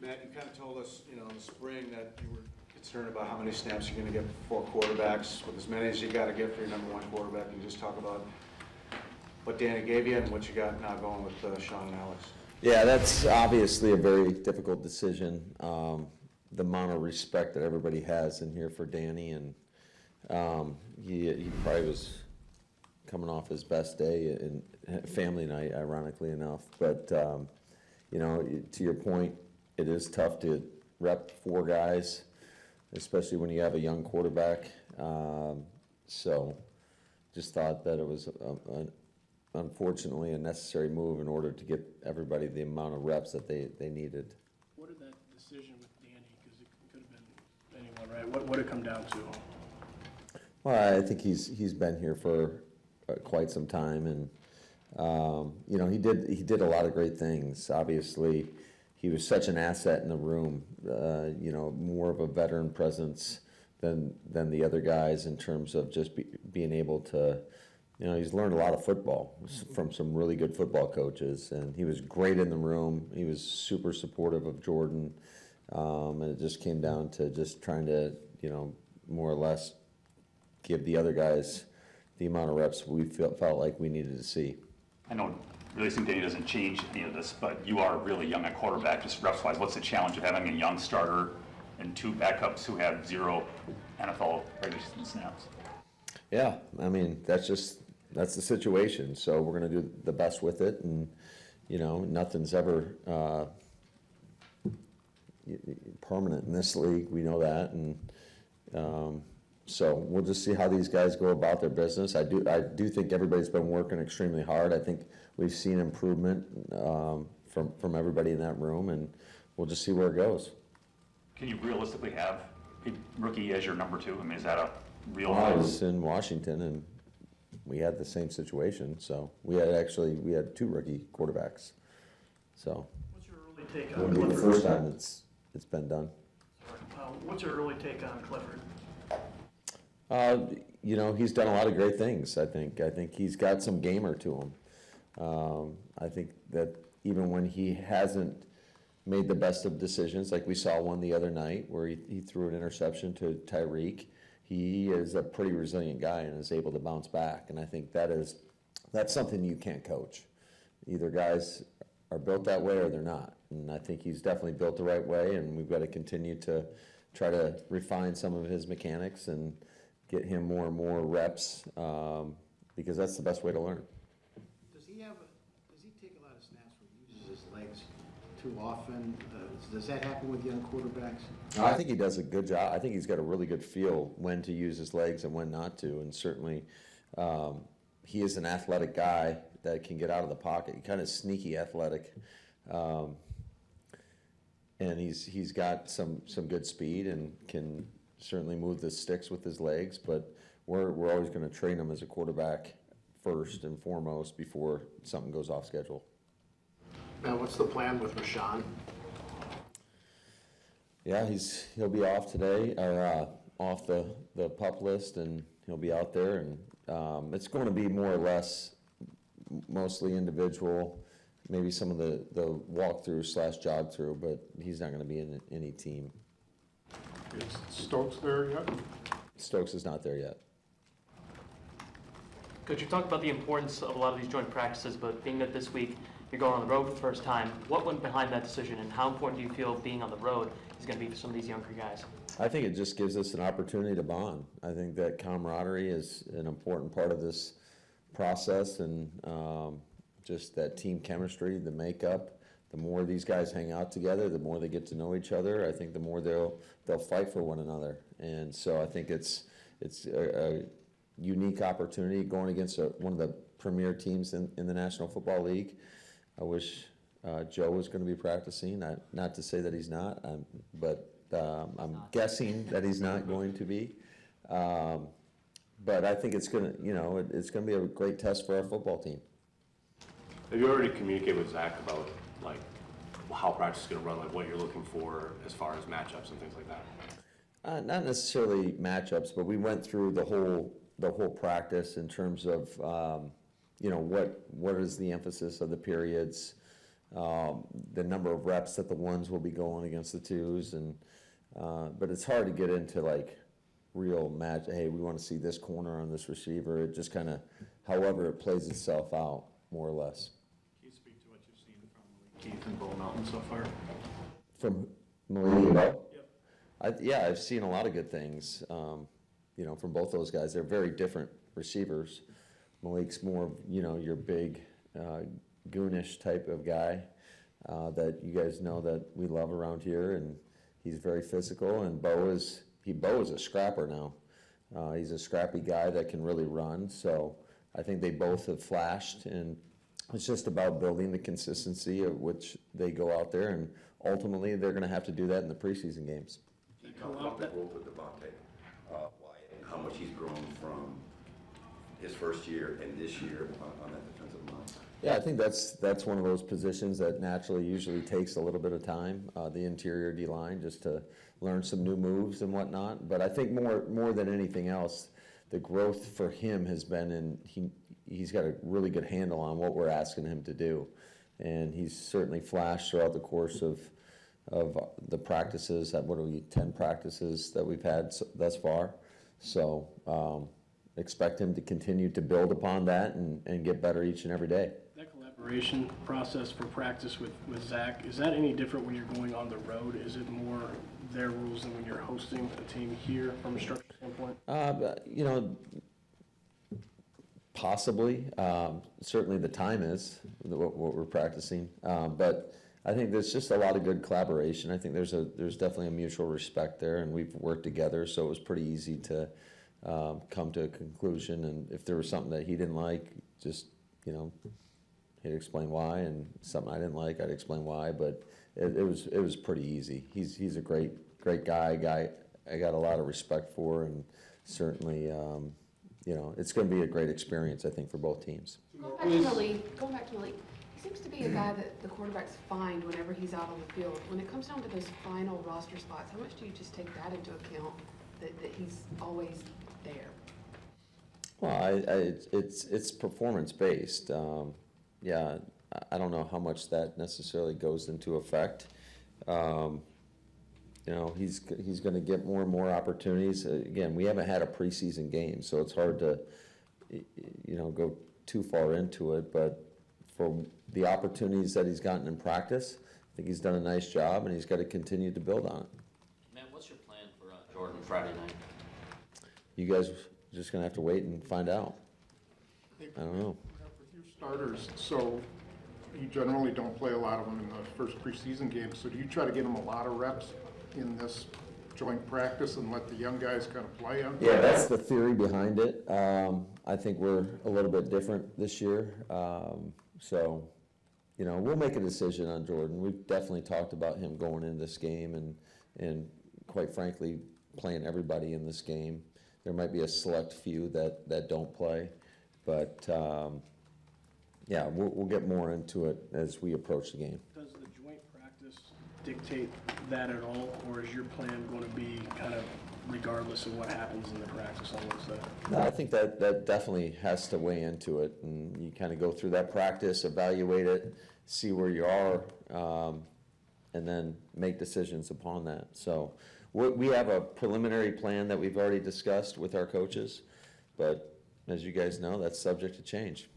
Matt, you kind of told us, in the spring that you were concerned about how many snaps you're going to get for quarterbacks. With as many as you got to get for your number one quarterback, and just talk about what Danny gave you and what you got now going with Sean and Alex. Yeah, that's obviously a very difficult decision. The amount of respect that everybody has in here for Danny, and he probably was coming off his best day in family night, ironically enough. But to your point, it is tough to rep 4 guys, especially when you have a young quarterback. So just thought that it was unfortunately a necessary move in order to get everybody the amount of reps that they needed. What did that decision with Danny, because it could have been anyone, right? What did it come down to? Well, I think he's been here for quite some time, and he did a lot of great things. Obviously, he was such an asset in the room. More of a veteran presence than the other guys in terms of just being able to. He's learned a lot of football from some really good football coaches, and he was great in the room. He was super supportive of Jordan, and it just came down to just trying to, more or less give the other guys the amount of reps we felt like we needed to see. I know releasing Danny doesn't change any of this, but you are really young at quarterback, just reps-wise. What's the challenge of having a young starter and 2 backups who have 0 NFL regular season snaps? Yeah, I mean, that's the situation. So we're going to do the best with it, and nothing's ever permanent in this league. We know that, and so we'll just see how these guys go about their business. I do think everybody's been working extremely hard. I think we've seen improvement from everybody in that room, and we'll just see where it goes. Can you realistically have a rookie as your number 2? I mean, is that a real? Well, I was in Washington, and we had the same situation. So we had 2 rookie quarterbacks. So What's your early take it on wouldn't be Clifford? the first time it's been done. What's your early take on Clifford? He's done a lot of great things, I think. I think he's got some gamer to him. I think that even when he hasn't made the best of decisions, like we saw one the other night where he threw an interception to Tyreek, he is a pretty resilient guy and is able to bounce back. And I think that's something you can't coach. Either guys are built that way or they're not. And I think he's definitely built the right way, and we've got to continue to try to refine some of his mechanics and get him more and more reps, because that's the best way to learn. Does he take a lot of snaps where he uses his legs too often? Does that happen with young quarterbacks? I think he does a good job. I think he's got a really good feel when to use his legs and when not to, and certainly he is an athletic guy that can get out of the pocket, kind of sneaky athletic, and he's got some good speed and can certainly move the sticks with his legs, but we're always going to train him as a quarterback first and foremost before something goes off schedule. Now, what's the plan with Rashawn? Yeah, he'll be off today, or off the PUP list, and he'll be out there, and it's going to be more or less mostly individual, maybe some of the walkthrough / jog through, but he's not going to be in any team. Is Stokes there yet? Stokes is not there yet. Coach, you talked about the importance of a lot of these joint practices, but being that this week you're going on the road for the first time, what went behind that decision, and how important do you feel being on the road is going to be for some of these younger guys? I think it just gives us an opportunity to bond. I think that camaraderie is an important part of this process, and just that team chemistry, the makeup. The more these guys hang out together, the more they get to know each other. I think the more they'll fight for one another, and so I think it's a unique opportunity going against one of the premier teams in the National Football League. I wish Joe was going to be practicing. Not to say that he's not, but I'm guessing that he's not going to be. But I think it's going to be a great test for our football team. Have you already communicated with Zach about how practice is going to run, what you're looking for as far as matchups and things like that? Not necessarily matchups, but we went through the whole practice in terms of what is the emphasis of the periods, the number of reps that the ones will be going against the twos, and but it's hard to get into like real match. Hey, we want to see this corner on this receiver. It just kind of, however it plays itself out, more or less. Can you speak to what you've seen from Keith and Bo Melton so far? From Malik and Bo? Yep. Yeah, I've seen a lot of good things, from both those guys. They're very different receivers. Malik's more, your big, goonish type of guy that you guys know that we love around here, and he's very physical. And Bo is a scrapper now. He's a scrappy guy that can really run. So I think they both have flashed, and it's just about building the consistency of which they go out there, and ultimately they're going to have to do that in the preseason games. Can you talk about the growth of Devontae, Wyatt, and how much he's grown from his first year and this year on that defensive line? Yeah, I think that's one of those positions that naturally usually takes a little bit of time, the interior D-line, just to learn some new moves and whatnot. But I think more than anything else, the growth for him has been he's got a really good handle on what we're asking him to do. And he's certainly flashed throughout the course of the practices, 10 practices that we've had thus far. So expect him to continue to build upon that and get better each and every day. That collaboration process for practice with Zach, is that any different when you're going on the road? Is it more their rules than when you're hosting a team here from a structure standpoint? Possibly. Certainly the time is what we're practicing. But I think there's just a lot of good collaboration. I think there's definitely a mutual respect there, and we've worked together, so it was pretty easy to come to a conclusion. And if there was something that he didn't like, just, he'd explain why, and something I didn't like, I'd explain why. But it was pretty easy. He's a great guy I got a lot of respect for, and certainly it's going to be a great experience, I think, for both teams. Going back to Malik, he seems to be a guy that the quarterbacks find whenever he's out on the field. When it comes down to those final roster spots, how much do you just take that into account, that he's always there? Well, it's performance-based. Yeah, I don't know how much that necessarily goes into effect. He's going to get more and more opportunities. Again, we haven't had a preseason game, so it's hard to, go too far into it. But for the opportunities that he's gotten in practice, I think he's done a nice job, and he's got to continue to build on it. Matt, what's your plan for Jordan Friday night? You guys are just going to have to wait and find out. I don't know. With your starters, so you generally don't play a lot of them in the first preseason game, so do you try to get them a lot of reps in this joint practice and let the young guys kind of play on? Yeah, that's the theory behind it. I think we're a little bit different this year. We'll make a decision on Jordan. We've definitely talked about him going in this game and quite frankly, playing everybody in this game. There might be a select few that don't play, but we'll get more into it as we approach the game. Does the joint practice dictate that at all, or is your plan going to be kind of regardless of what happens in the practice on Wednesday? No, I think that definitely has to weigh into it, and you kind of go through that practice, evaluate it, see where you are, and then make decisions upon that. So we have a preliminary plan that we've already discussed with our coaches, but as you guys know, that's subject to change.